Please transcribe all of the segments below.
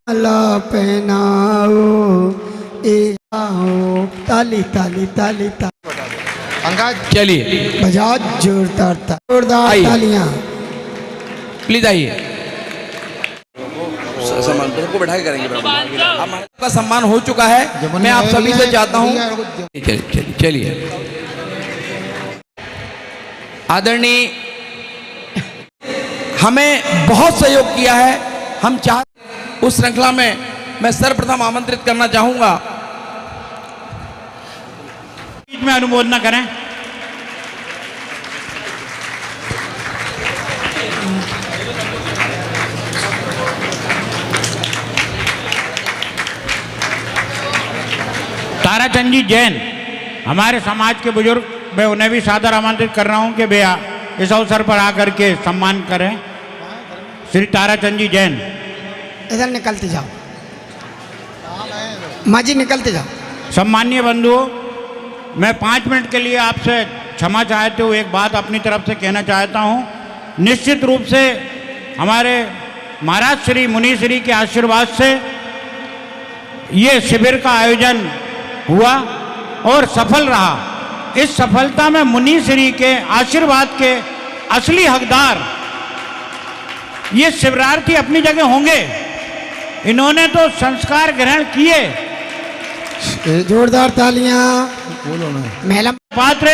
माला पहनाओ ए आओ, ताली ताली ताली ताली। अंगाज चलिए बजाओ जोरदार जोरदार आइए। तालियां। प्लीज आइए। सम्मान को बैठा के करेंगे। आपका सम्मान हो चुका है। मैं आप सभी से चाहता हूँ चलिए आदरणीय हमें बहुत सहयोग किया है। हम चाह उस श्रृंखला में मैं सर्वप्रथम आमंत्रित करना चाहूंगा। बीच में अनुमोदना करें। ताराचंद जी जैन हमारे समाज के बुजुर्ग, मैं उन्हें भी सादर आमंत्रित कर रहा हूं कि वे इस अवसर पर आकर के सम्मान करें। श्री ताराचंद जी जैन इधर निकलते जाओ, माँ जी निकलते जाओ। सम्मानीय बंधुओं, मैं 5 मिनट के लिए आपसे क्षमा चाहते हुए एक बात अपनी तरफ से कहना चाहता हूं। निश्चित रूप से हमारे महाराज श्री मुनि श्री के आशीर्वाद से ये शिविर का आयोजन हुआ और सफल रहा। इस सफलता में मुनि श्री के आशीर्वाद के असली हकदार ये शिविरार्थी अपनी जगह होंगे। इन्होंने तो संस्कार ग्रहण किए। जोरदार तालियां। बोलो ना। महिला पात्र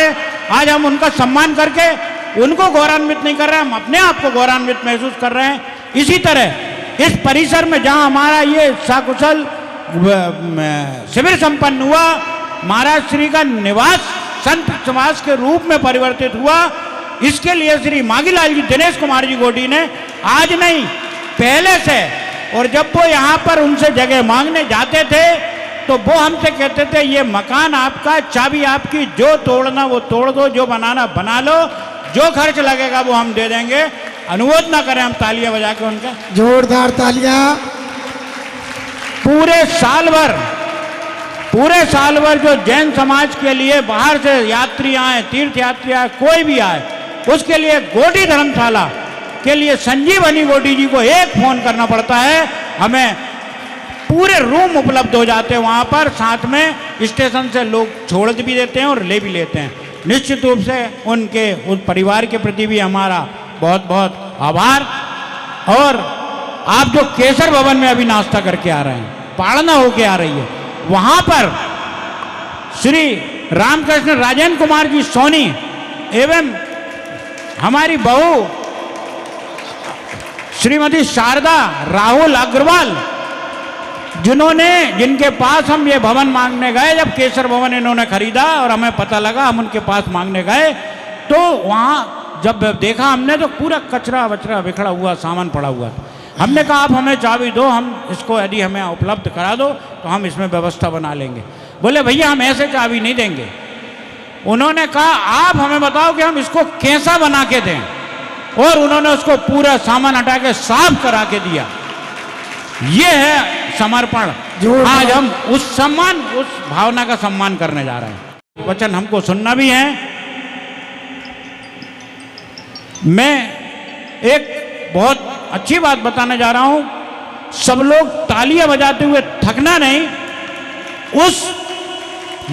आज हम उनका सम्मान करके उनको गौरवान्वित नहीं कर रहे हैं, हम अपने आप को गौरवान्वित महसूस कर रहे हैं। इसी तरह इस परिसर में जहां हमारा ये सकुशल शिविर संपन्न हुआ, महाराज श्री का निवास संत समाज के रूप में परिवर्तित हुआ, इसके लिए श्री मांगीलाल जी दिनेश कुमार जी गोटी ने आज नहीं पहले से, और जब वो यहाँ पर उनसे जगह मांगने जाते थे तो वो हमसे कहते थे ये मकान आपका, चाबी आपकी, जो तोड़ना वो तोड़ दो, जो बनाना बना लो, जो खर्च लगेगा वो हम दे देंगे। अनुमोदना करें हम तालियां बजा के उनका। जोरदार तालियां। पूरे साल भर जो जैन समाज के लिए बाहर से यात्री आए, तीर्थ यात्री आए, कोई भी आए, उसके लिए गोटी धर्मशाला के लिए संजीवनी गोटी जी को एक फोन करना पड़ता है, हमें पूरे रूम उपलब्ध हो जाते हैं वहाँ पर। साथ में स्टेशन से लोग छोड़ भी देते हैं और ले भी लेते हैं। निश्चित रूप से उनके उस परिवार के प्रति भी हमारा बहुत बहुत आभार। और आप जो केसर भवन में अभी नाश्ता करके आ रहे हैं, पाड़ना होके आ रही है, वहाँ पर श्री रामकृष्ण राजेंद्र कुमार जी सोनी एवं हमारी बहू श्रीमती शारदा राहुल अग्रवाल, जिनके पास हम ये भवन मांगने गए, जब केसर भवन इन्होंने खरीदा और हमें पता लगा, हम उनके पास मांगने गए तो वहाँ जब देखा हमने तो पूरा कचरा वचरा बिखरा हुआ सामान पड़ा हुआ था। हमने कहा आप हमें चाबी दो, हम इसको यदि हमें उपलब्ध करा दो तो हम इसमें व्यवस्था बना लेंगे। बोले भैया हम ऐसे चाबी नहीं देंगे। उन्होंने कहा आप हमें बताओ कि हम इसको कैसा बना के दें, और उन्होंने उसको पूरा सामान हटा के साफ करा के दिया। ये है समर्पण। आज हम उस भावना का सम्मान करने जा रहे हैं। वचन हमको सुनना भी है। मैं एक बहुत अच्छी बात बताने जा रहा हूं, सब लोग तालियां बजाते हुए थकना नहीं। उस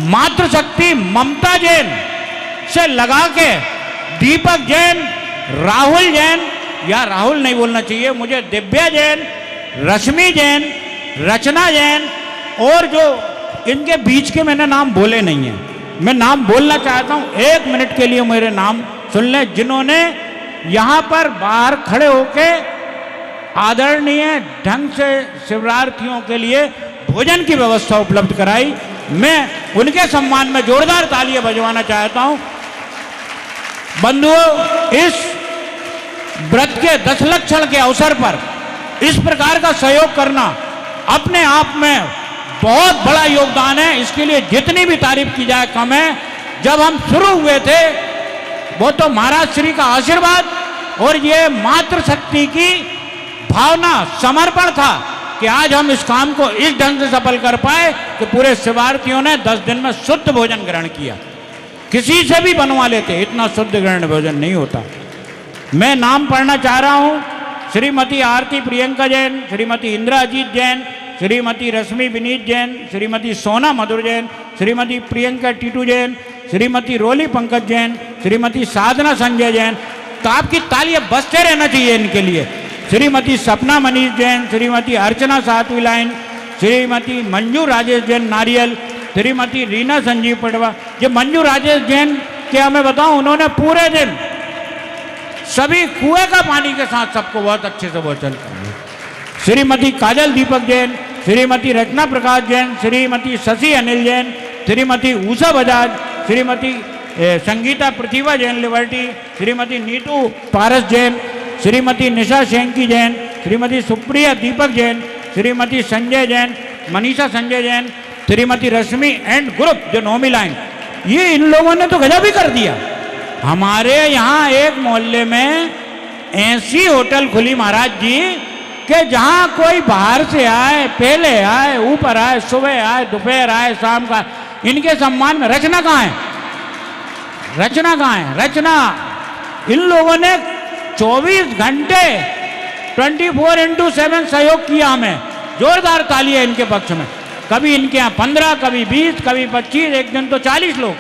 मातृशक्ति ममता जैन से लगा के दीपक जैन, राहुल जैन या राहुल नहीं बोलना चाहिए, मुझे दिव्या जैन, रश्मि जैन, रचना जैन और जो इनके बीच के मैंने नाम बोले नहीं हैं, मैं नाम बोलना चाहता हूं, 1 मिनट के लिए मेरे नाम सुन लें, जिन्होंने यहाँ पर बाहर खड़े होके आदरणीय ढंग से शिवरार्थियों के लिए भोजन की व्यवस्था उपलब्ध कराई। मैं उनके सम्मान में जोरदार तालियां बजवाना चाहता हूं। बंधुओं, इस व्रत के 10 लक्षण के अवसर पर इस प्रकार का सहयोग करना अपने आप में बहुत बड़ा योगदान है। इसके लिए जितनी भी तारीफ की जाए कम है। जब हम शुरू हुए थे वो तो महाराज श्री का आशीर्वाद और ये मातृशक्ति की भावना, समर्पण था कि आज हम इस काम को इस ढंग से सफल कर पाए कि पूरे शिवार्थियों ने 10 दिन में शुद्ध भोजन ग्रहण किया। किसी से भी बनवा लेते, इतना शुद्ध ग्रहण भोजन नहीं होता। मैं नाम पढ़ना चाह रहा हूं। श्रीमती आरती प्रियंका जैन, श्रीमती इंदिरा अजीत जैन, श्रीमती रश्मि विनीत जैन, श्रीमती सोना मधुर जैन, श्रीमती प्रियंका टीटू जैन, श्रीमती रोली पंकज जैन, श्रीमती साधना संजय जैन। तो आपकी तालियां बजते रहना चाहिए इनके लिए। श्रीमती सपना मनीष जैन, श्रीमती अर्चना सातवी लाइन, श्रीमती मंजू राजेश जैन नारियल, श्रीमती रीना संजीव पटवा। ये मंजू राजेश जैन क्या मैं बताऊं, उन्होंने पूरे दिन सभी कुएं का पानी के साथ सबको बहुत अच्छे से भोजन किया। Shrimati Kajal Deepak Jain, Shrimati Rachna Prakash Jain, Shrimati Shashi Anil Jain, Shrimati Usha Bajaj, Shrimati Sangeeta Pratibha Jain Liberty, Shrimati Neetu Paras Jain, Shrimati Nisha Shenky Jain, Shrimati Supriya Deepak Jain, Shrimati Sanjay Jain, Manisha Sanjay Jain, Shrimati Rashmi and group जो नौमी लाइन। ये इन लोगों ने तो गजब ही कर दिया। हमारे यहाँ एक मोहल्ले में ऐसी होटल खुली महाराज जी कि जहाँ कोई बाहर से आए, पहले आए, ऊपर आए, सुबह आए, दोपहर आए, शाम का, इनके सम्मान में। रचना कहाँ है? रचना कहाँ है? रचना इन लोगों ने 24 घंटे 24x7 सहयोग किया हमें। जोरदार तालियां इनके पक्ष में। कभी इनके यहाँ 15, कभी 20, कभी 25, एक दिन तो 40 लोग।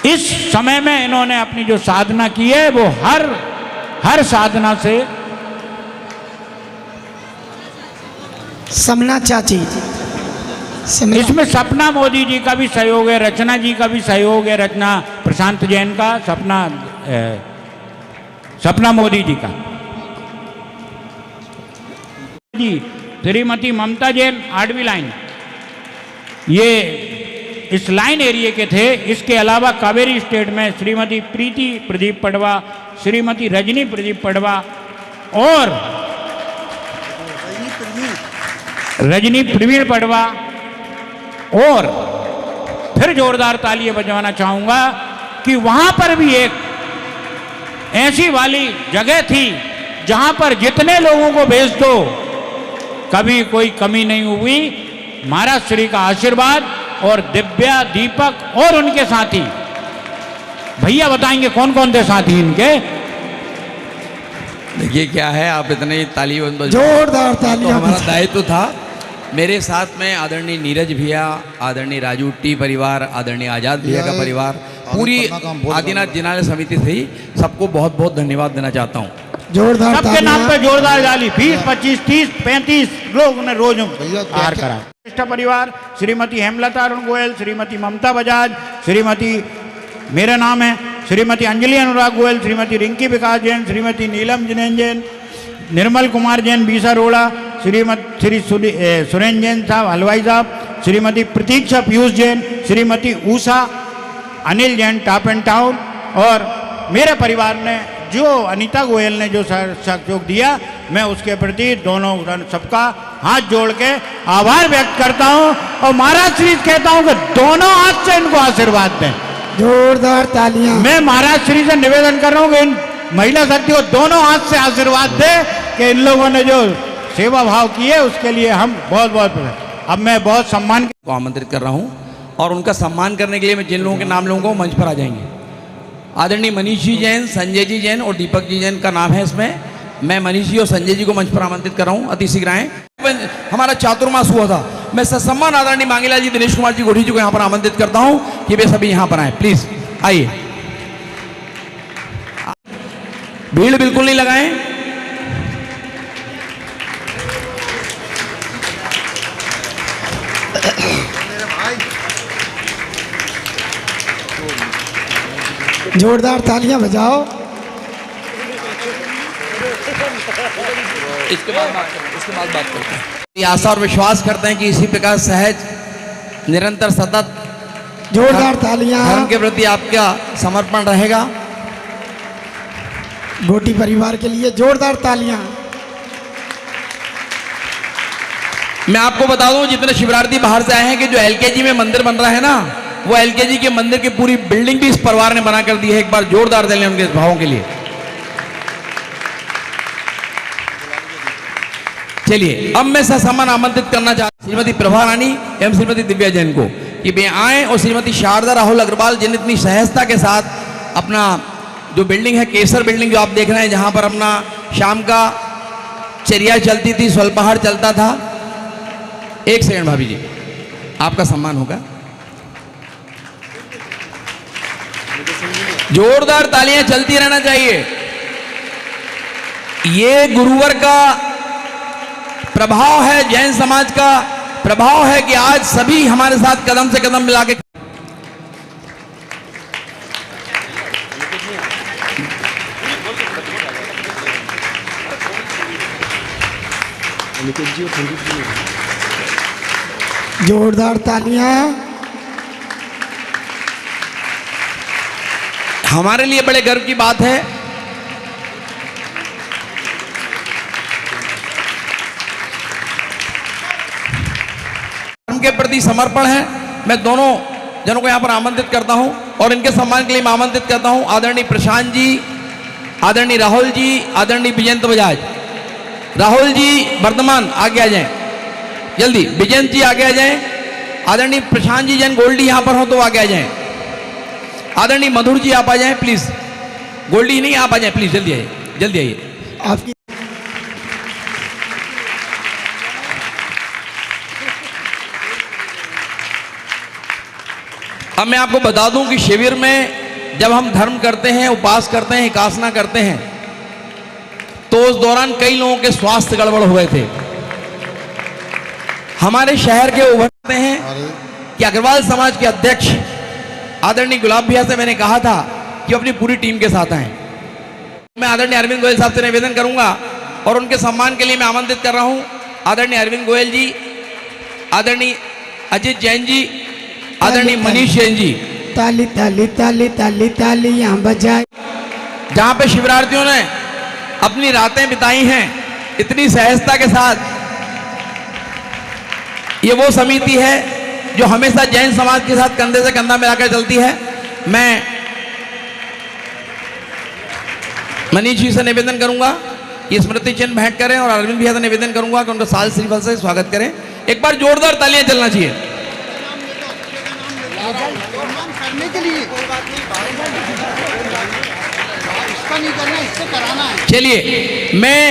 इस समय में इन्होंने अपनी जो साधना की है वो हर साधना से। समना चाची, इसमें सपना मोदी जी का भी सहयोग है, रचना जी का भी सहयोग है, रचना प्रशांत जैन का, सपना मोदी जी का जी, श्रीमती ममता जैन 8वीं लाइन, ये इस लाइन एरिया के थे। इसके अलावा कावेरी स्टेट में श्रीमती प्रीति प्रदीप पडवा, श्रीमती रजनी प्रदीप पडवा और रजनी प्रवीण पडवा। और फिर जोरदार तालियां बजवाना चाहूंगा कि वहां पर भी एक ऐसी वाली जगह थी जहां पर जितने लोगों को भेज दो कभी कोई कमी नहीं हुई। महाराज श्री का आशीर्वाद और दिव्या, दीपक और उनके साथी, भैया बताएंगे कौन कौन थे साथी इनके। देखिए क्या है, आप इतने ताली जोरदार तालियां। तो हमारा दायित्व था। मेरे साथ में आदरणीय नीरज भैया, आदरणीय राजू टी परिवार, आदरणीय आजाद भैया का परिवार, पूरी आदिनाथ जिनालय समिति थी। सबको बहुत बहुत धन्यवाद देना चाहता हूँ। जोरदार सबके नाम पे जोरदार डाली। 20, 25, 30, 35 लोग ने रोज आहार करा। श्रेष्ठ परिवार श्रीमती हेमलता अरुण गोयल, श्रीमती ममता बजाज, श्रीमती मेरा नाम है श्रीमती अंजलि अनुराग गोयल, श्रीमती रिंकी विकास जैन, श्रीमती नीलम जिनेन जैन, निर्मल कुमार जैन बीसा रोड़ा, श्री सुरेन जैन साहब हलवाई साहब, Shrimati Pratiksha Piyush Jain, Shrimati Usha Anil Jain top and town. और मेरे परिवार ने जो अनीता गोयल ने जो सहयोग दिया, मैं उसके प्रति दोनों सबका हाथ जोड़ के आभार व्यक्त करता हूं और महाराज श्री कहता हूं कि दोनों हाथ से इनको आशीर्वाद दें। जोरदार तालियां। मैं महाराज श्री से निवेदन कर रहा हूं कि इन महिला शक्ति को दोनों हाथ से आशीर्वाद दे कि इन लोगों ने जो सेवा भाव की है उसके लिए हम बहुत बहुत। अब मैं बहुत सम्मान को आमंत्रित कर रहा हूं और उनका सम्मान करने के लिए मैं जिन लोगों के नाम लूंगा वो मंच पर आ जाएंगे। आदरणीय मनीष जी जैन, संजय जी जैन और दीपक जी जैन का नाम है इसमें। मैं मनीष जी और संजय जी को मंच पर आमंत्रित कर रहा हूँ, अति शीघ्र आएं। हमारा चातुर्मास हुआ था। मैं ससम्मान आदरणीय मांगीलाल जी, दिनेश कुमार जी गोठी जी को यहाँ पर आमंत्रित करता हूँ कि वे सभी यहाँ पर आए। प्लीज आइए। भीड़ बिल्कुल नहीं लगाएं। जोरदार तालियां बजाओ। इसके बाद बात करते हैं। ये आशा और विश्वास करते हैं कि इसी प्रकार सहज, निरंतर, सतत जोरदार तालियां। धर्म के प्रति आपका समर्पण रहेगा। गोटी परिवार के लिए जोरदार तालियां। मैं आपको बता दूं, जितने शिवरार्थी बाहर से आए हैं कि जो एलकेजी में मंदिर बन रहा है ना, वो एलकेजी के मंदिर की पूरी बिल्डिंग भी इस परिवार ने बना कर दी है। एक बार जोरदार तालियां उनके इस भावों के लिए। चलिए, अब मैं ससम्मान आमंत्रित करना चाहता हूं श्रीमती प्रभा रानी एवं श्रीमती दिव्या जैन को कि वे आए और श्रीमती शारदा राहुल अग्रवाल, जिन इतनी सहजता के साथ अपना जो बिल्डिंग है, केसर बिल्डिंग जो आप देख रहे हैं, जहां पर अपना शाम का चर्या चलती थी, स्वल्पाहार चलता था। एक सेकंड भाभी जी, आपका सम्मान होगा। जोरदार तालियां चलती रहना चाहिए। ये गुरुवर का प्रभाव है, जैन समाज का प्रभाव है कि आज सभी हमारे साथ कदम से कदम मिला के जोरदार तालियां। हमारे लिए बड़े गर्व की बात है धर्म के प्रति समर्पण है। मैं दोनों जनों को यहां पर आमंत्रित करता हूं और इनके सम्मान के लिए मैं आमंत्रित करता हूं आदरणीय प्रशांत जी, आदरणीय राहुल जी, आदरणीय विजयंत बजाज। राहुल जी वर्तमान आगे आ जाएं, जल्दी। विजयंत जी आगे आ जाएं। आदरणीय प्रशांत जी जैन गोल्डी यहां पर हो तो आगे आ जाएं। आदरणीय मधुर जी आप आ जाएं प्लीज। गोल्डी नहीं, आप आ जाएं प्लीज, जल्दी आइए, जल्दी आइए। आपकी अब मैं आपको बता दूं कि शिविर में जब हम धर्म करते हैं, उपास करते हैं, उपासना करते हैं, तो उस दौरान कई लोगों के स्वास्थ्य गड़बड़ हो गए थे। हमारे शहर के उभरते हैं कि अग्रवाल समाज के अध्यक्ष आदरणीय गुलाब भैया से मैंने कहा था कि अपनी पूरी टीम के साथ आए। मैं आदरणीय अरविंद गोयल साहब से निवेदन करूंगा और उनके सम्मान के लिए मैं आमंत्रित कर रहा हूं आदरणीय अरविंद गोयल जी, आदरणीय अजीत जैन जी, आदरणीय मनीष जैन जी। ताली ताली ताली ताली तालियां बजाए। जहां पे शिवरार्थियों ने अपनी रातें बिताई हैं इतनी सहजता के साथ। ये वो समिति है जो हमेशा जैन समाज के साथ कंधे से कंधा मिलाकर चलती है। मैं मनीष जी से निवेदन करूंगा कि स्मृति चिन्ह भेंट करें और अरविंद भैया से निवेदन करूंगा कि उनका साल श्रीफल से स्वागत करें। एक बार जोरदार तालियां चलना चाहिए। करने के लिए इसका नहीं करना, इससे कराना है। चलिए, मैं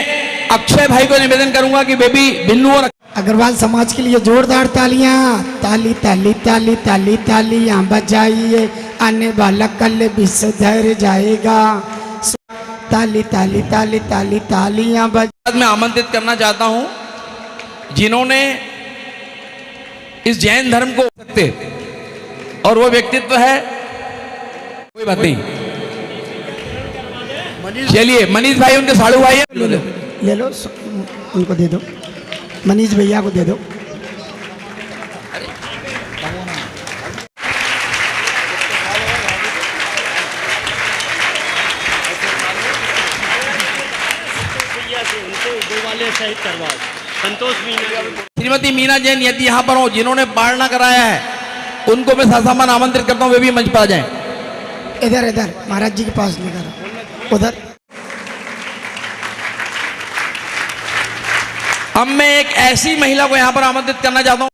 अक्षय भाई को निवेदन करूंगा कि बेबी बिन्नू और अग्रवाल समाज के लिए जोरदार तालियां। ताली ताली ताली ताली तालियां बजाइए, आने वाला कल भी सुधर जाएगा। ताली ताली ताली ताली तालियां बजा। मैं आमंत्रित करना चाहता हूं जिन्होंने इस जैन धर्म को सकते और वो व्यक्तित्व है, कोई बात नहीं। चलिए, मनीष भाई उनके साड़ू भाई हैं, ले लो, उनको दे दो, मनीष भैया को दे दो। श्रीमती मीना जैन यदि यहाँ पर हो, जिन्होंने पालना कराया है, उनको मैं ससम्मान आमंत्रित करता हूँ, वे भी मंच पर आ जाएं। इधर इधर महाराज जी के पास लेकर उधर। अब मैं एक ऐसी महिला को यहाँ पर आमंत्रित करना चाहता हूँ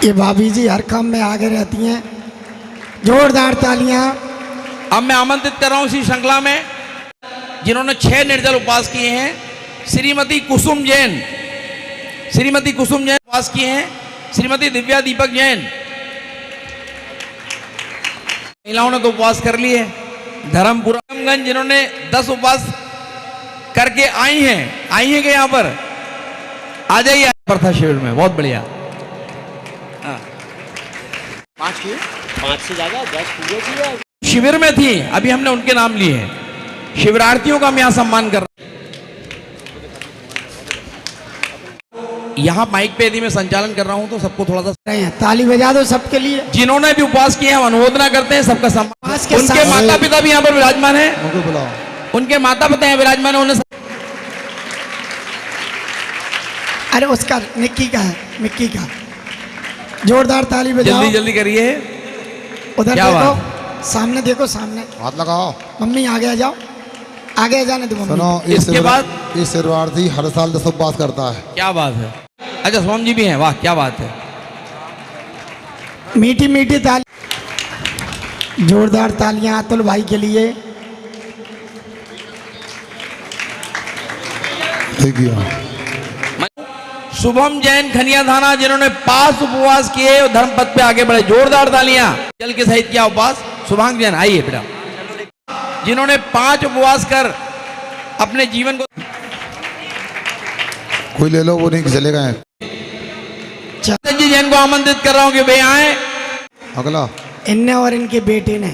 ये भाभी जी हर काम में आगे रहती हैं। जोरदार तालियां। अब मैं आमंत्रित कर रहा हूं इसी श्रृंखला में जिन्होंने 6 निर्जल उपवास किए हैं, श्रीमती कुसुम जैन। श्रीमती कुसुम जैन उपवास किए हैं, श्रीमती दिव्या दीपक जैन, महिलाओं ने तो उपवास कर लिए। धर्मपुरमगंज जिन्होंने 10 उपवास करके आई हैं कि यहाँ पर आ जाइए, पर था शिविर में, बहुत बढ़िया। हाँ। 5 किए? 5 से ज्यादा 10 पूरे किए। शिविर में थी, अभी हमने उनके नाम लिए हैं। शिविरार्थियों का हम यहाँ सम्मान कर रहे हैं। यहाँ माइक पे यदि मैं संचालन कर रहा हूँ तो सबको थोड़ा सा रहे हैं, ताली बजा दो सबके लिए। जिन्होंने भी उपवास किए हम अनुमोदना करते हैं, सबका सम्मान। उपवास के उनके साथ- माता पिता भी यहाँ पर विराजमान है, उनको बुलाओ। उनके माता पिता यहाँ विराजमान है, उन्हें अरे उसका मिक्की का है, मिक्की का जोरदार ताली बजाओ। जल्दी जल्दी करिए। उधर क्या देखो, बात? सामने देखो, सामने। हाथ लगाओ। मम्मी आगे आ जाओ, आगे आ जाने दो मम्मी। सुनो, इसके बाद ये शिवरार्थी हर साल 10 उपवास करता है। क्या बात है। अच्छा स्वामी जी भी हैं, वाह क्या बात है। मीठी मीठी ताली, जोरदार तालियां अतुल भाई के लिए। ठीक है। शुभम जैन खनिया थाना जिन्होंने 5 उपवास किए और धर्म पथ पे आगे बढ़े, जोरदार तालियां। जल के सहित किया उपवास शुभांग जैन, आइए बेटा। जिन्होंने 5 उपवास कर अपने जीवन को, कोई ले लो, वो नहीं चलेगा। जी जैन को आमंत्रित कर रहा हूं कि वे आए। अगला इनने और इनके बेटे ने,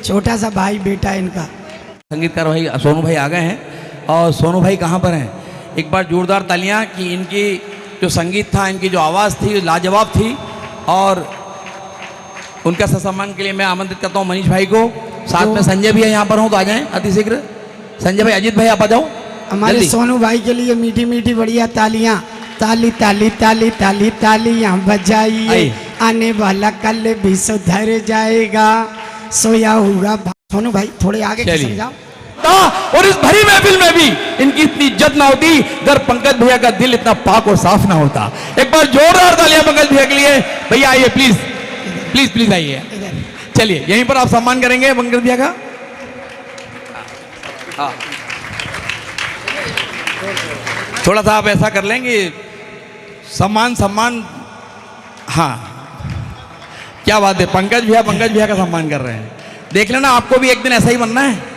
छोटा सा भाई बेटा इनका। संगीतकार भाई सोनू भाई आ गए हैं, और सोनू भाई कहाँ पर हैं? एक बार जोरदार तालियां कि इनकी जो संगीत था, इनकी जो आवाज़ थी लाजवाब थी। और उनका सम्मान के लिए मैं आमंत्रित करता हूं मनीष भाई को, साथ में संजय भी है यहाँ पर, हो तो आ जाएं अतिशीघ्र। संजय भाई, अजीत भाई आप आ जाओ हमारे जल्दी। सोनू भाई के लिए मीठी मीठी बढ़िया तालियां। ताली ताली ताली ताली तालियां बजाइए, आइए। आने वाला कल भी सुधर जाएगा, सोया हुआ सोनू भाई थोड़े आगे चलिए। खिसक जाओ। और इस भरी महफिल में भी इनकी इतनी इज्जत ना होती अगर पंकज भैया का दिल इतना पाक और साफ ना होता। एक बार जोरदार तालियां पंकज भैया के लिए। भैया आइए प्लीज, प्लीज प्लीज आइए। इधर चलिए यहीं पर आप सम्मान करेंगे पंकज भैया का। हाँ। थोड़ा सा आप ऐसा कर लेंगे, सम्मान सम्मान। हाँ क्या बात है, पंकज भैया का सम्मान कर रहे हैं। देख लेना, आपको भी एक दिन ऐसा ही बनना है।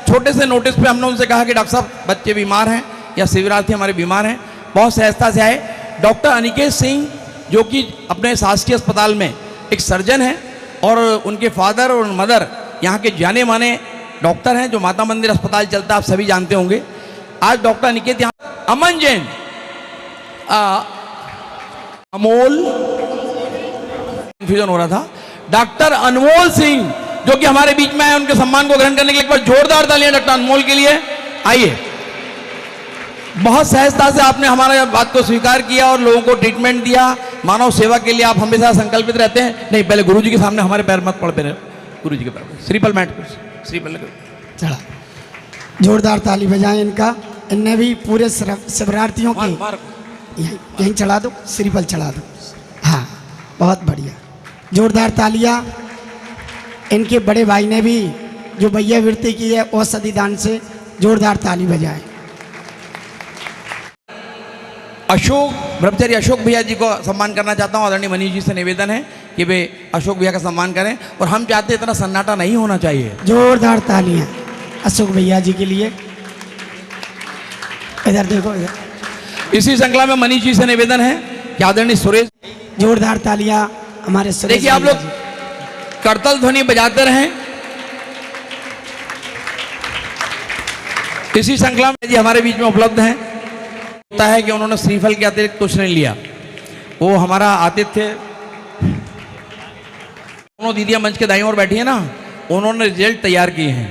छोटे से नोटिस पे हमने उनसे कहा कि डॉक्टर साहब बच्चे बीमार हैं या शिविरार्थी हमारे बीमार हैं, बहुत सहजता से आए। डॉक्टर अनिकेत सिंह जो कि अपने शासकीय अस्पताल में एक सर्जन हैं और उनके फादर और मदर यहाँ के जाने माने डॉक्टर हैं, जो माता मंदिर अस्पताल चलता है, आप सभी जानते होंगे। आज डॉक्टर अनिकेत यहाँ, अमन जैन, अमोल, कंफ्यूजन हो रहा था, डॉक्टर अनमोल सिंह जो कि हमारे बीच में आए, उनके सम्मान को ग्रहण करने के लिए एक बार जोरदार तालियां डॉक्टर अनमोल के लिए। आइए। बहुत सहजता से आपने हमारे बात को स्वीकार किया और लोगों को ट्रीटमेंट दिया। मानव सेवा के लिए आप हमेशा संकल्पित रहते हैं। नहीं, पहले गुरुजी के सामने हमारे पैर मत पड़ पे, गुरुजी के पैर पर श्रीफल मैट पर, श्रीफल चला। जोरदार ताली बजाएं इनका। इनने भी पूरे शिवरार्थियों की यहीं चढ़ा दो, श्रीफल चढ़ा दो। हाँ बहुत बढ़िया, जोरदार तालियां। इनके बड़े भाई ने भी जो भैया वृत्ति की है औषधि दान से, जोरदार ताली बजाएं। अशोक ब्रह्मचारी अशोक भैया जी को सम्मान करना चाहता हूँ। आदरणीय मनीष जी से निवेदन है कि वे अशोक भैया का सम्मान करें, और हम चाहते हैं इतना सन्नाटा नहीं होना चाहिए। जोरदार तालियां अशोक भैया जी के लिए। इधर देखो, इधर। इसी श्रृंखला में मनीष जी से निवेदन है कि आदरणीय सुरेश, जोरदार तालियां हमारे सुरेश देखिए आप भैया लोग जी। करतल ध्वनि बजाते रहें। इसी श्रृंखला में जी हमारे बीच में उपलब्ध हैं, होता है कि उन्होंने श्रीफल के अतिरिक्त कुछ नहीं लिया। वो हमारा आतिथ्य, दोनों दीदियां मंच के दाईं ओर बैठी है ना, उन्होंने रिजल्ट तैयार किए हैं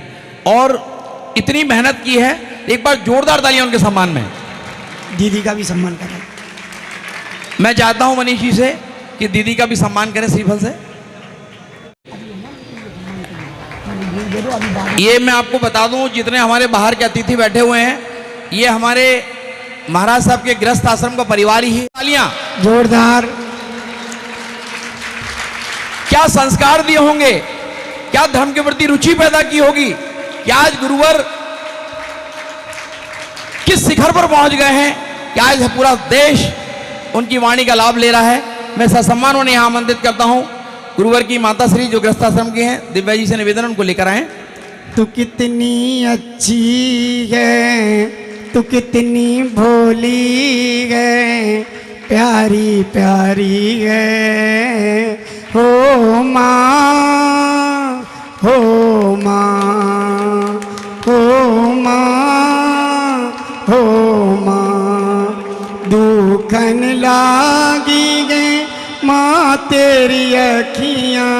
और इतनी मेहनत की है। एक बार जोरदार तालियां उनके सम्मान में। दीदी का भी सम्मान करें। मैं चाहता हूं मनीष जी से कि दीदी का भी सम्मान करें श्रीफल से। ये मैं आपको बता दूं, जितने हमारे बाहर के अतिथि बैठे हुए हैं, ये हमारे महाराज साहब के गृहस्थ आश्रम का परिवार ही है। तालियां। जोरदार। क्या संस्कार दिए होंगे, क्या धर्म के प्रति रुचि पैदा की होगी, क्या आज गुरुवर किस शिखर पर पहुंच गए हैं, कि आज पूरा देश उनकी वाणी का लाभ ले रहा है। मैं ससम्मान उन्हें यहाँ आमंत्रित करता हूँ। गुरुवर की माता श्री जो गृहस्थाश्रम की हैं, दिव्या जी से निवेदन उनको लेकर आए। तू कितनी अच्छी है, तू कितनी भोली है, प्यारी प्यारी है, हो माँ, हो माँ, हो माँ, हो माँ। दुखन लागी गए माँ तेरी अखियाँ,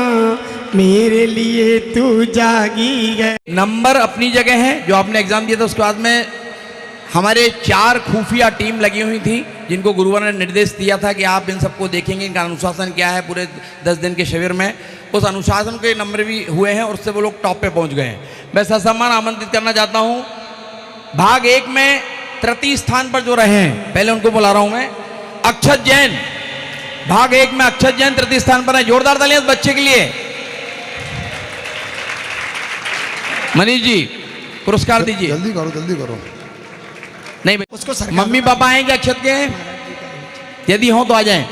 मेरे लिए तू जागी गए। नंबर अपनी जगह है। जो आपने एग्जाम दिया था उसके बाद में हमारे 4 खुफिया टीम लगी हुई थी, जिनको गुरुवर ने निर्देश दिया था कि आप इन सबको देखेंगे, इनका अनुशासन क्या है पूरे 10 दिन के शिविर में। उस अनुशासन के नंबर भी हुए हैं और उससे वो लोग टॉप पे पहुंच गए हैं। मैं ससम्मान आमंत्रित करना चाहता हूं। भाग 1 में तृतीय स्थान पर जो रहे हैं, पहले उनको बुला रहा हूं मैं। अक्षत जैन, भाग 1 में अक्षत जैन तृतीय स्थान पर है। जोरदार तालियां इस बच्चे के लिए। मनीष जी पुरस्कार दीजिए। जल्दी करो जल्दी करो। नहीं उसको सरकार मम्मी पापा आएंगे अक्षत के, यदि हो तो आ जाएं।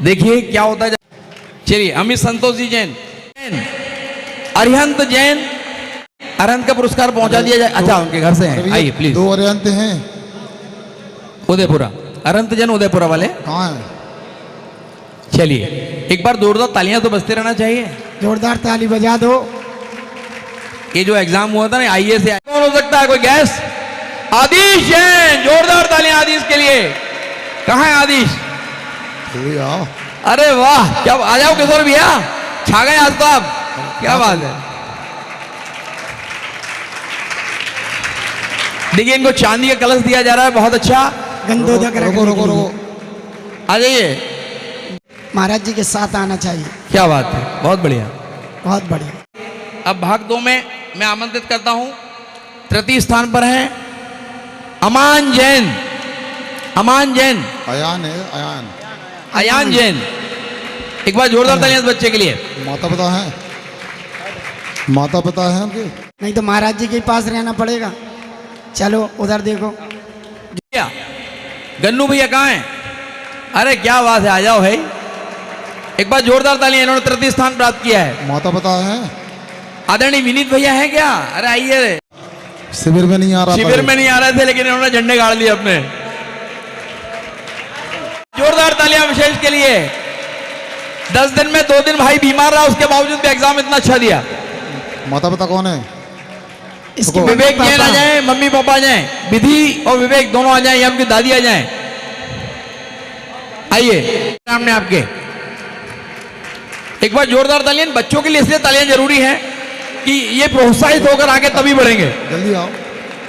देखिए क्या होता है। चलिए अमित संतोष जी जैन, अरिहंत जैन, अरिहंत का पुरस्कार पहुंचा दिया जाए। अच्छा उनके घर से हैं, आइए प्लीज। 2 अरिहंत हैं उदयपुरा, अरिहंत जैन उदयपुरा वाले कहाँ हैं? चलिए एक बार जोरदार तालियां तो बजते रहना चाहिए। जोरदार ताली बजा दो। ये जो एग्जाम हुआ था ना आईएएस से, कौन हो सकता है? कोई गैस? आदिश जैन, जोरदार तालियां आदिश के लिए। कहाँ है आदिश? जल्दी आओ। अरे वाह, क्या आ जाओ किशोर भैया, छा गए आज तो आप, क्या बात है। देखिए इनको चांदी का कलश दिया जा रहा है, बहुत अच्छा। गंदोदक रुको रुको रुको। आ जाइए, महाराज जी के साथ आना चाहिए। क्या बात है, बहुत बढ़िया बहुत बढ़िया। अब भाग 2 में मैं आमंत्रित करता हूं। तृतीय स्थान पर है अमान जैन, अमान जैन, अयान है अयान। अयान जैन। एक बार जोरदार तालियां इस बच्चे के लिए। माता पिता हैं? माता पिता हैं उनके? नहीं तो महाराज जी के पास रहना पड़ेगा। चलो उधर देखो। भैया गन्नू भैया कहाँ हैं? अरे क्या बात है, आ जाओ भाई। एक बार जोरदार तालियां, इन्होंने तृतीय स्थान प्राप्त किया है। माता पिता हैं? आदरणीय विनीत भैया हैं क्या? अरे आइए। शिविर में नहीं आ रहा, शिविर में नहीं आ रहे थे लेकिन इन्होंने झंडे गाड़ लिए अपने। जोरदार तालियां विशेष के लिए। 10 दिन में 2 दिन भाई बीमार रहा, उसके बावजूद भी एग्जाम इतना अच्छा दिया। माता पिता कौन है? इसके विवेक जैन आ जाए, मम्मी पापा आ जाए, विधि और विवेक दोनों आ जाए, या उनकी दादी आ जाए। आइए सामने आपके। एक बार जोरदार तालियां बच्चों के लिए, इसलिए तालियां जरूरी है कि ये प्रोत्साहित होकर आगे तभी बढ़ेंगे। जल्दी आओ।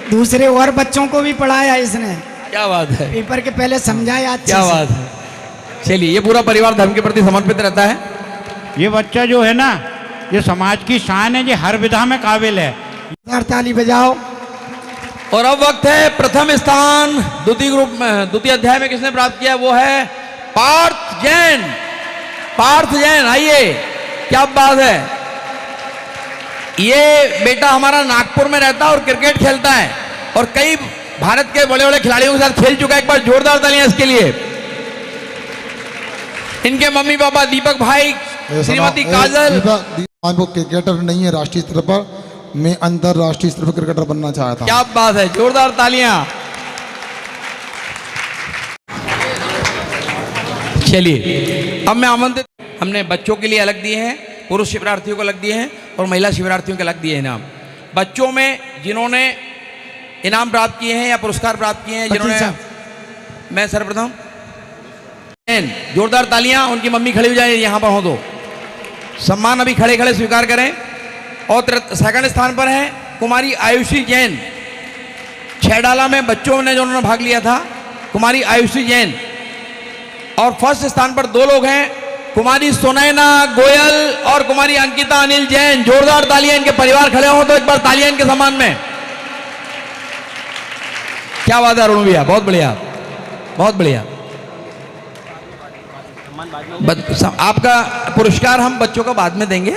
दूसरे और बच्चों को भी पढ़ाया इसने, क्या बात है, पेपर के पहले समझाया अच्छे क्या से। बात है। चलिए ये पूरा परिवार धर्म के प्रति समर्पित रहता है। ये बच्चा जो है ना, ये समाज की शान है, ये हर विधा में काबिल है। जोरदार ताली बजाओ। और अब वक्त है प्रथम स्थान द्वितीय ग्रुप में, द्वितीय अध्याय में किसने प्राप्त किया? वो है पार्थ जैन। पार्थ जैन आइए, क्या बात है। ये बेटा हमारा नागपुर में रहता है और क्रिकेट खेलता है और कई भारत के बड़े बड़े खिलाड़ियों के साथ खेल चुका है। एक बार जोरदार तालियां इसके लिए। इनके मम्मी पापा दीपक भाई, श्रीमती काजल। वो क्रिकेटर नहीं है राष्ट्रीय स्तर पर, मैं अंतरराष्ट्रीय स्तर पर क्रिकेटर बनना चाहता हूं। क्या बात है, जोरदार तालियां। चलिए अब मैं आमंत्रित, हमने बच्चों के लिए अलग दिए हैं, पुरुष शिविरार्थियों को अलग दिए हैं और महिला शिविरार्थियों के अलग दिए हैं इनाम। बच्चों में जिन्होंने इनाम प्राप्त किए हैं या पुरस्कार प्राप्त किए हैं, जिन्होंने, मैं सर्वप्रथम जोरदार तालियां। उनकी मम्मी खड़ी हो जाए, यहां पर हो तो सम्मान अभी खड़े खड़े स्वीकार करें। और सेकंड स्थान पर है कुमारी आयुषी जैन, छैडाला में बच्चों ने जो उन्होंने भाग लिया था, कुमारी आयुषी जैन। और फर्स्ट स्थान पर 2 लोग हैं, कुमारी सुनैना गोयल और कुमारी अंकिता अनिल जैन। जोरदार तालियां, इनके परिवार खड़े हो तो एक बार तालियां इनके सम्मान में। क्या बात है अरुण भैया, बहुत बढ़िया बहुत बढ़िया। आपका पुरस्कार हम बच्चों को बाद में देंगे,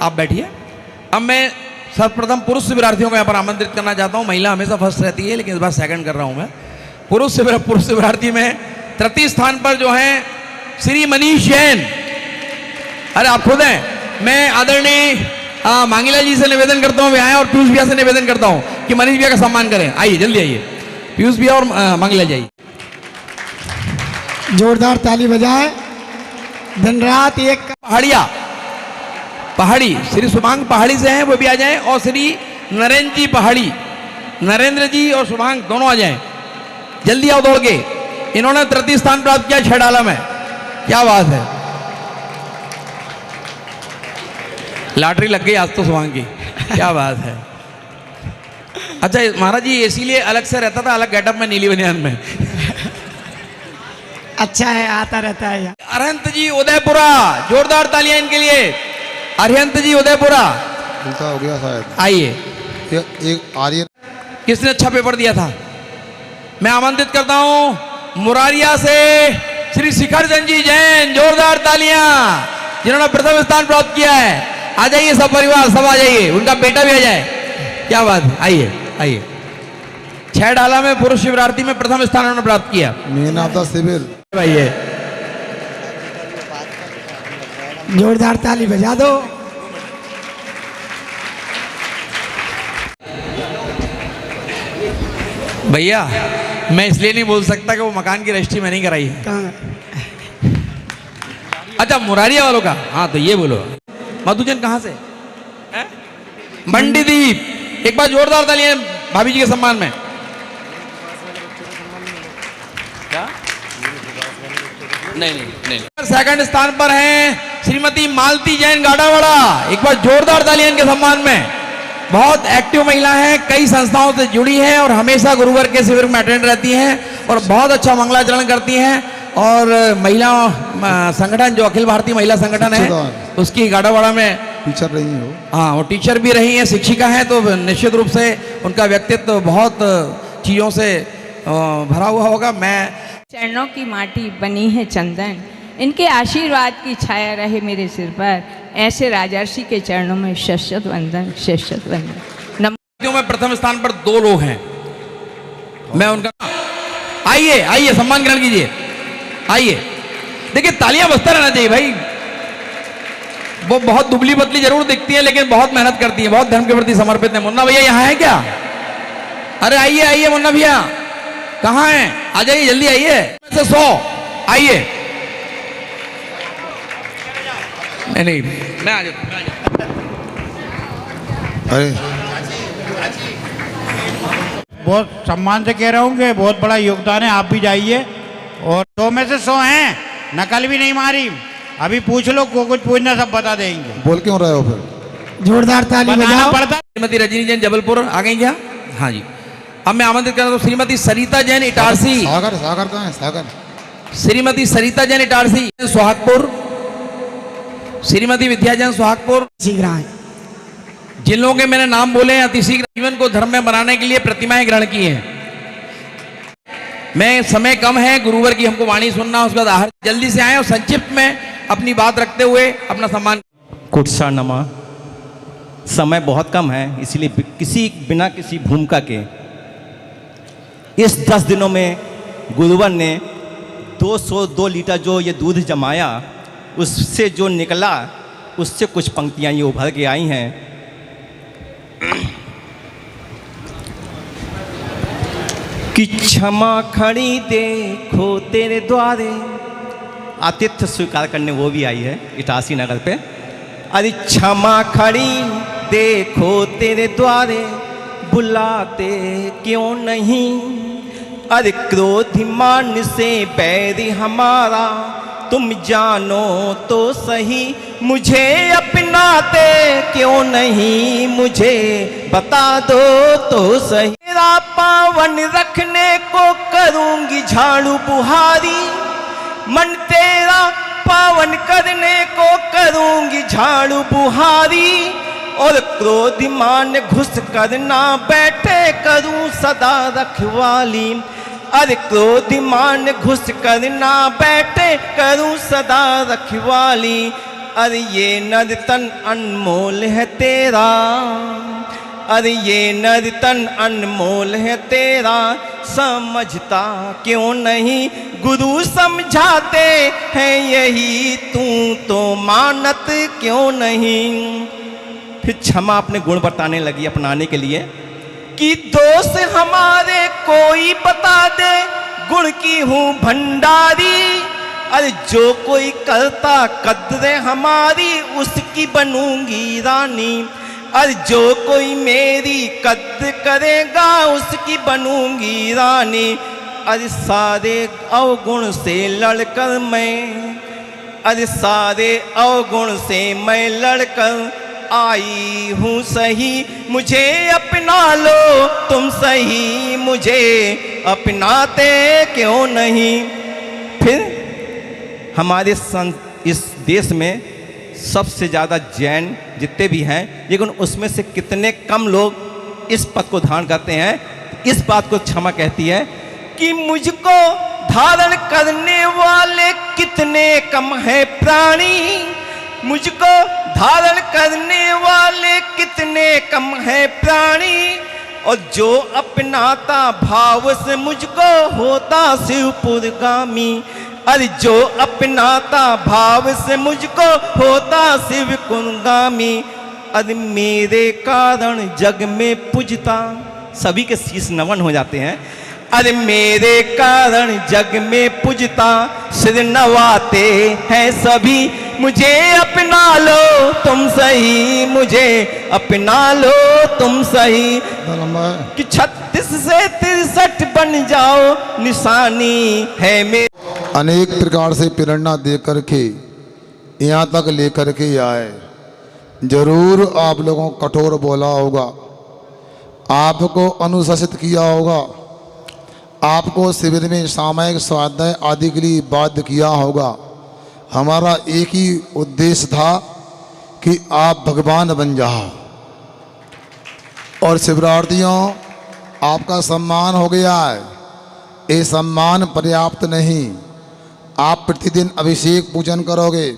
आप बैठिए। अब मैं सर्वप्रथम पुरुष शिविरार्थियों को यहाँ पर आमंत्रित करना चाहता हूँ। महिला हमेशा फर्स्ट रहती है लेकिन इस बार सेकंड कर रहा हूँ मैं। पुरुष शिवरार्थी में तृतीय स्थान पर जो है श्री मनीष जैन। अरे आप खुद हैं। मैं आदरणीय मांगीलाल जी से निवेदन करता हूँ, वे आए, और पीयूष भैया से निवेदन करता हूँ कि मनीष भैया का सम्मान करें। आइए, जल्दी आइए, पीयूष भैया और मांगीलाल जी आइए। जोरदार ताली बजाए। दिन रात एक पहाड़ी श्री शुभांग पहाड़ी से हैं, वो भी आ जाएं, और श्री नरेंद्र जी पहाड़ी, नरेंद्र जी और शुभांग दोनों आ जाएं। जल्दी आओ दौड़ के। इन्होंने तृतीय स्थान प्राप्त किया छेड़ाला में। क्या बात है, लॉटरी लग गई आज तो शुभांग की। क्या बात है। अच्छा महाराज जी इसीलिए अलग से रहता था, अलग गेटअप में, नीली बनियान में। अच्छा है, आता रहता है। अरहंत जी उदयपुरा, जोरदार तालियां इनके लिए। अरहंत जी उदयपुरा, उल्टा हो गया शायद। आइए। एक आर्य किसने अच्छा पेपर दिया था? मैं आमंत्रित करता हूं मुरारिया से श्री शिखर चंद जी जैन, जोरदार तालियां, जिन्होंने प्रथम स्थान प्राप्त किया है। आ जाइए सब परिवार, सब आ जाइए, उनका बेटा भी आ जाए। क्या बात है, आइए आइए। छह डाला में पुरुष शिवरार्थी में प्रथम स्थान उन्होंने प्राप्त किया। Men of the civil. आइए, जोरदार ताली बजा दो। भैया मैं इसलिए नहीं बोल सकता कि वो मकान की रजिस्ट्री में नहीं कराई है। कहाँ? अच्छा मुरारिया वालों का, हाँ तो ये बोलो। मधुजन कहाँ से? मंडीदीप। एक बार जोरदार तालियां भाभी जी के सम्मान में। क्या? नहीं। सेकंड स्थान पर हैं श्रीमती मालती जैन गाड़ावाड़ा। एक बार जोरदार तालियां इनके सम्मान में। बहुत एक्टिव महिला हैं, कई संस्थाओं से जुड़ी हैं और हमेशा गुरुवार के शिविर में अटेंड रहती हैं और बहुत अच्छा मंगलाचरण करती हैं। और महिला संगठन जो अखिल भारतीय महिला संगठन है उसकी गाड़ावाड़ा में टीचर रही हो। हाँ, वो टीचर भी रही हैं, शिक्षिका हैं, तो निश्चित रूप से उनका व्यक्तित्व बहुत चीज़ों से भरा हुआ होगा। मैं चरणों की माटी बनी है चंदन, इनके आशीर्वाद की छाया रहे मेरे सिर पर, ऐसे राजर्षि के चरणों में शश्वत वंदन, शश्वत वंदन। में प्रथम स्थान पर 2 लोग हैं, मैं उनका आइए आइए सम्मान ग्रहण कीजिए। आइए, देखिए तालियां बजता रहना चाहिए भाई। वो बहुत दुबली पतली जरूर दिखती है लेकिन बहुत मेहनत करती है, बहुत धर्म के प्रति समर्पित है। मुन्ना भैया यहाँ है क्या? अरे आइए आइए मुन्ना भैया, कहाँ हैं? आ जाइए, जल्दी आइए। 100 आइए। नहीं मैं आ जाता। अरे बहुत सम्मान से कह रहा हूँ कि बहुत बड़ा योगदान है, आप भी जाइए। और 100 में से 100 हैं, नकल भी नहीं मारी। अभी पूछ लो, को कुछ पूछना सब बता देंगे। बोल क्यों रहे हो फिर? जोरदार ताली बजाओ। श्रीमती रजनी जैन जबलपुर आ गई क्या? हाँ जी। अब मैं आमंत्रित करता हूँ श्रीमती सरिता जैन इटारसी। सागर कहाँ है? सागर। श्रीमती सरिता जैन इटारसी सुहागपुर। श्रीमती विद्या जैन सुहागपुर। शीघ्र जिन लोगों के मैंने नाम बोले हैं अतिशीघ्र जीवन को धर्म में बनाने के लिए प्रतिमाएं ग्रहण की हैं। मैं समय कम है, गुरुवार की हमको वाणी सुनना, उसके बाद आहार। जल्दी से आए और संक्षिप्त में अपनी बात रखते हुए अपना सम्मान। कुत्सा नमा। समय बहुत कम है, इसलिए बिना किसी भूमिका के इस 10 दिनों में गुरुवर ने 202 लीटर जो ये दूध जमाया, उससे जो निकला उससे कुछ पंक्तियाँ ये उभर के आई हैं। कि क्षमा खड़ी देखो तेरे द्वारे। आतिथ्य स्वीकार करने वो भी आई है इटारसी नगर पे। अरे क्षमा खड़ी देखो तेरे द्वारे, बुलाते क्यों नहीं। अरे क्रोधिमान से बैरी हमारा, तुम जानो तो सही। मुझे अपनाते क्यों नहीं, मुझे बता दो तो सही। मेरा पावन रखने को करूंगी झाड़ू बुहारी, मन तेरा पावन करने को करूंगी झाड़ू बुहारी। और क्रोधिमान घुस कर ना बैठे करूं सदा रखवाली। अरे क्रोधिमान घुस कर ना बैठे करूं सदा रखवाली। अरे ये नर्तन अनमोल है तेरा, अरे ये नर तन अनमोल है तेरा, समझता क्यों नहीं, गुरु समझाते हैं यही, तू तो मानत क्यों नहीं। फिर क्षमा अपने गुण बताने लगी अपनाने के लिए कि दोष हमारे कोई बता दे, गुण की हूँ भंडारी। अरे जो कोई करता कद्र हमारी, उसकी बनूंगी रानी। अरे जो कोई मेरी कद्र करेगा, उसकी बनूंगी रानी। अरे सारे अवगुण से लड़कर मैं, अरे सारे अवगुण से मैं लड़कर आई हूँ सही, मुझे अपना लो तुम सही, मुझे अपनाते क्यों नहीं। फिर हमारे इस देश में सबसे ज़्यादा जैन जितने भी हैं, लेकिन उसमें से कितने कम लोग इस पद को धारण करते हैं। इस बात को क्षमा कहती है कि मुझको धारण करने वाले कितने कम हैं प्राणी, मुझको धारण करने वाले कितने कम हैं प्राणी। और जो अपनाता भाव से मुझको होता शिवपुरगामी। अरे जो अपनाता भाव से मुझको होता शिव कुंगामी। अरे मेरे कारण जग में पूजता, सभी के शीश नमन हो जाते हैं। अरे मेरे कारण जग में पूजता, सिर नवाते हैं सभी, मुझे अपना लो तुम सही, मुझे अपना लो तुम सही। कि 36 से 63 बन जाओ, निशानी है मेरी। अनेक प्रकार से प्रेरणा दे करके यहाँ तक लेकर के आए। जरूर आप लोगों को कठोर बोला होगा, आपको अनुशासित किया होगा, आपको शिविर में सामयिक स्वाध्याय आदि के लिए बाध्य किया होगा। हमारा एक ही उद्देश्य था कि आप भगवान बन जाओ। और शिवरार्थियों, आपका सम्मान हो गया है। ये सम्मान पर्याप्त नहीं, आप प्रतिदिन अभिषेक पूजन करोगे।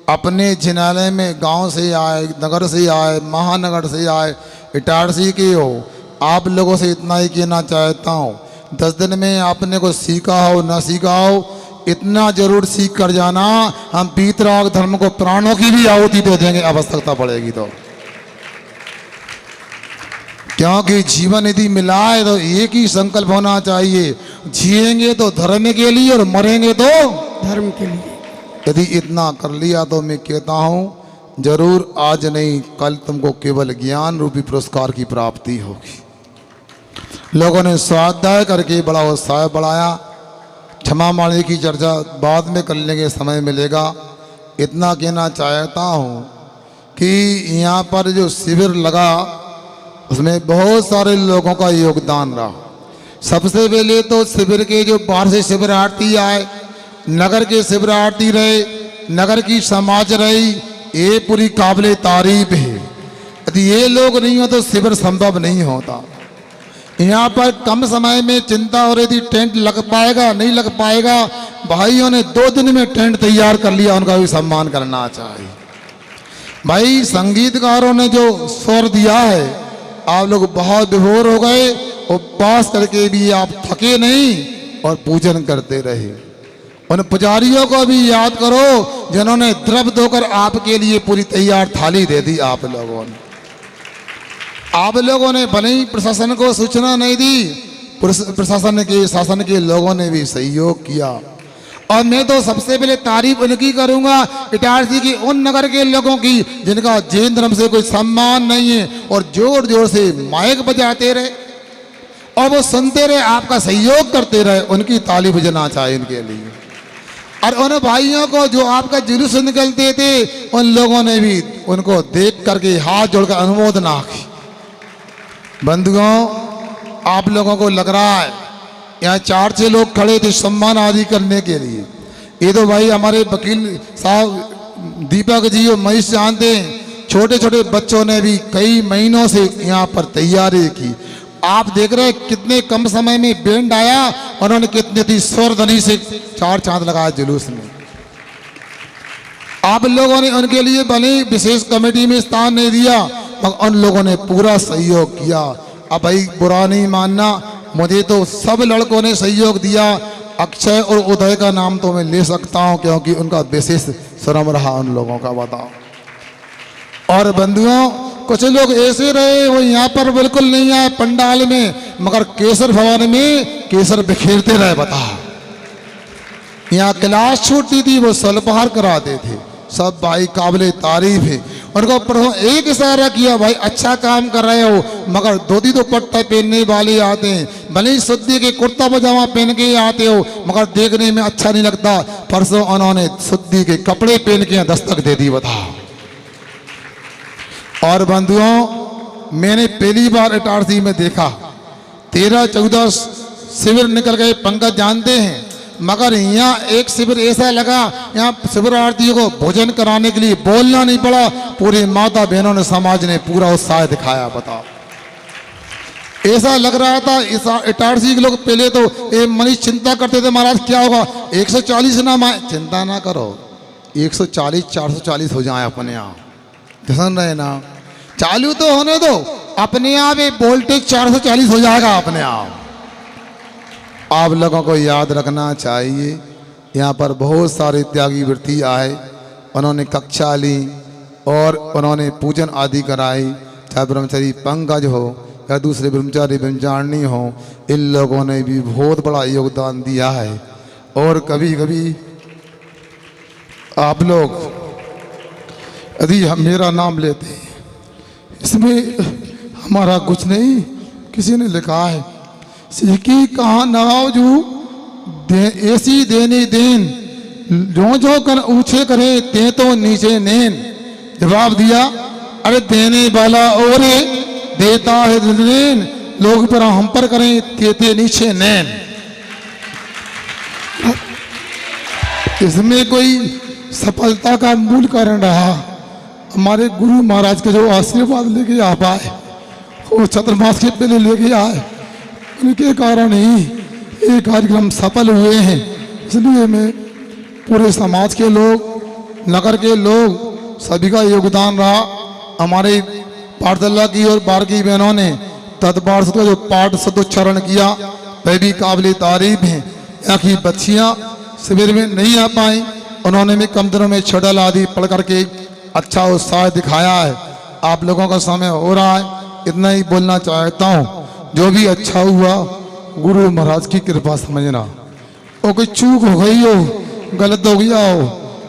अपने जिनालय में गांव से आए, नगर से आए, महानगर से आए, इटारसी के हो, आप लोगों से इतना ही कहना चाहता हूँ, 10 दिन में आपने को सीखा हो न सीखा हो, इतना जरूर सीख कर जाना, हम वीतराग धर्म को प्राणों की भी आहुति दे देंगे आवश्यकता पड़ेगी तो। क्योंकि जीवन यदि मिला है तो एक ही संकल्प होना चाहिए, जिएंगे तो धर्म के लिए और मरेंगे तो धर्म के लिए। यदि इतना कर लिया तो मैं कहता हूँ जरूर आज नहीं कल तुमको केवल ज्ञान रूपी पुरस्कार की प्राप्ति होगी। लोगों ने स्वाध्याय करके बड़ा उत्साह बढ़ाया। क्षमा मांगने की चर्चा बाद में कर लेंगे, समय मिलेगा। इतना कहना चाहता हूँ कि यहाँ पर जो शिविर लगा उसमें बहुत सारे लोगों का योगदान रहा। सबसे पहले तो शिविर के जो बाहर से शिविरार्थी आए, नगर के शिविरार्थी रहे, नगर की समाज रही, ये पूरी काबिले तारीफ है। यदि ये लोग नहीं हो तो शिविर संभव नहीं होता। यहाँ पर कम समय में चिंता हो रही थी टेंट लग पाएगा नहीं लग पाएगा, भाइयों ने 2 दिन में टेंट तैयार कर लिया, उनका भी सम्मान करना चाहिए। भाई संगीतकारों ने जो स्वर दिया है, आप लोग बहुत विभोर हो गए, उपवास करके भी आप थके नहीं और पूजन करते रहे। उन पुजारियों को भी याद करो जिन्होंने द्रव धोकर आपके लिए पूरी तैयार थाली दे दी। आप लोगों ने भले ही प्रशासन को सूचना नहीं दी, प्रशासन के शासन के लोगों ने भी सहयोग किया। और मैं तो सबसे पहले तारीफ उनकी करूंगा, इटारसी की उन नगर के लोगों की जिनका जैन धर्म से कोई सम्मान नहीं है और जोर जोर से माइक बजाते रहे और वो सुनते रहे, आपका सहयोग करते रहे, उनकी ताली बजना चाहिए उनके लिए। और उन भाइयों को जो आपका जुलूस निकलते थे, उन लोगों ने भी उनको देख करके हाथ जोड़कर अनुमोदना की। बंधुओं, आप लोगों को लग रहा है यहाँ 4-6 लोग खड़े थे सम्मान आदि करने के लिए। ये तो भाई हमारे वकील साहब दीपक जी और महेश जानते हैं, छोटे छोटे बच्चों ने भी कई महीनों से यहाँ पर तैयारी की। आप देख रहे हैं कितने कम समय में बैंड आया, उन्होंने कितनी थी स्वरध्वनि से 4 चांद लगाया जुलूस में। आप लोगों ने उनके लिए भले विशेष कमेटी में स्थान नहीं दिया, मगर उन लोगों ने पूरा सहयोग किया। अब भाई बुरा नहीं मानना, मुझे तो सब लड़कों ने सहयोग दिया। अक्षय और उदय का नाम तो मैं ले सकता हूं क्योंकि उनका विशेष श्रम रहा उन लोगों का, बताओ। और बंधुओं, कुछ लोग ऐसे रहे वो यहाँ पर बिल्कुल नहीं आए पंडाल में, मगर केसर भवन में केसर बिखेरते रहे, बताओ। यहाँ क्लास छूटती थी वो सलपहार कराते थे, सब भाई काबिले तारीफ है। उनको प्रभु एक इशारा किया, भाई अच्छा काम कर रहे हो, मगर धोती दुपट्टा पहनने वाले आते हैं, भले ही शुद्धि के कुर्ता पजामा पहन के आते हो मगर देखने में अच्छा नहीं लगता। परसों उन्होंने शुद्धि के कपड़े पहन के दस्तक दे दी, बताओ। और बंधुओं, मैंने पहली बार इटारसी में देखा 13-14 शिविर निकल गए, पंकज जानते हैं, मगर यहाँ एक शिविर ऐसा लगा, यहाँ शिविरार्थियों को भोजन कराने के लिए बोलना नहीं पड़ा, पूरी माता बहनों ने, समाज ने पूरा उत्साह दिखाया, बताओ। ऐसा लग रहा था इटारसी के लोग पहले तो मनीष चिंता करते थे, महाराज क्या होगा 140 नाम आए, चिंता ना करो 140 440 हो जाए अपने आप, ध्यान रहे ना, चालू तो होने दो, अपने आप वोल्टेज 440 हो जाएगा अपने आप। आप लोगों को याद रखना चाहिए, यहाँ पर बहुत सारे त्यागी वृत्ति आए, उन्होंने कक्षा ली और उन्होंने पूजन आदि कराई, चाहे ब्रह्मचारी पंकज हो या दूसरे ब्रह्मचारी ब्रह्मचारिणी हो, इन लोगों ने भी बहुत बड़ा योगदान दिया है। और कभी कभी आप लोग यदि हम मेरा नाम लेते हैं, इसमें हमारा कुछ नहीं, किसी ने लिखा है सिक्की कहाँ नवाजू ऐसी देनी देन, जो जो कर ऊंचे करे ते तो नीचे नैन। जवाब दिया, अरे देने वाला और देता है नैन, लोग पर हम पर करें ते नीचे नैन। इसमें कोई सफलता का मूल कारण रहा हमारे गुरु महाराज के जो आशीर्वाद लेके आप आए, वो चतुर्मास के पहले लेके आए, उनके कारण ही ये कार्यक्रम सफल हुए हैं। इसलिए मैं पूरे समाज के लोग, नगर के लोग, सभी का योगदान रहा। हमारे पाठशाला की और बार की बहनों ने तत्पार्षद का जो पाठ सदुच्चारण किया वह भी काबिल तारीफ है। यहाँ की बच्चियाँ शिविर में नहीं आ पाई, उन्होंने भी कम दिनों में छठल आदि पढ़ करके अच्छा उत्साह दिखाया है। आप लोगों का समय हो रहा है, इतना ही बोलना चाहता हूँ। जो भी अच्छा हुआ गुरु महाराज की कृपा समझना, और कोई चूक हो गई हो, गलत हो गया हो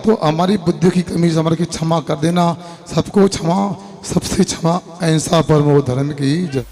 तो हमारी बुद्धि की कमी समझ के क्षमा कर देना। सबको क्षमा, सबसे क्षमा, अहिंसा परमो धर्म की जय।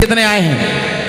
जितने आए हैं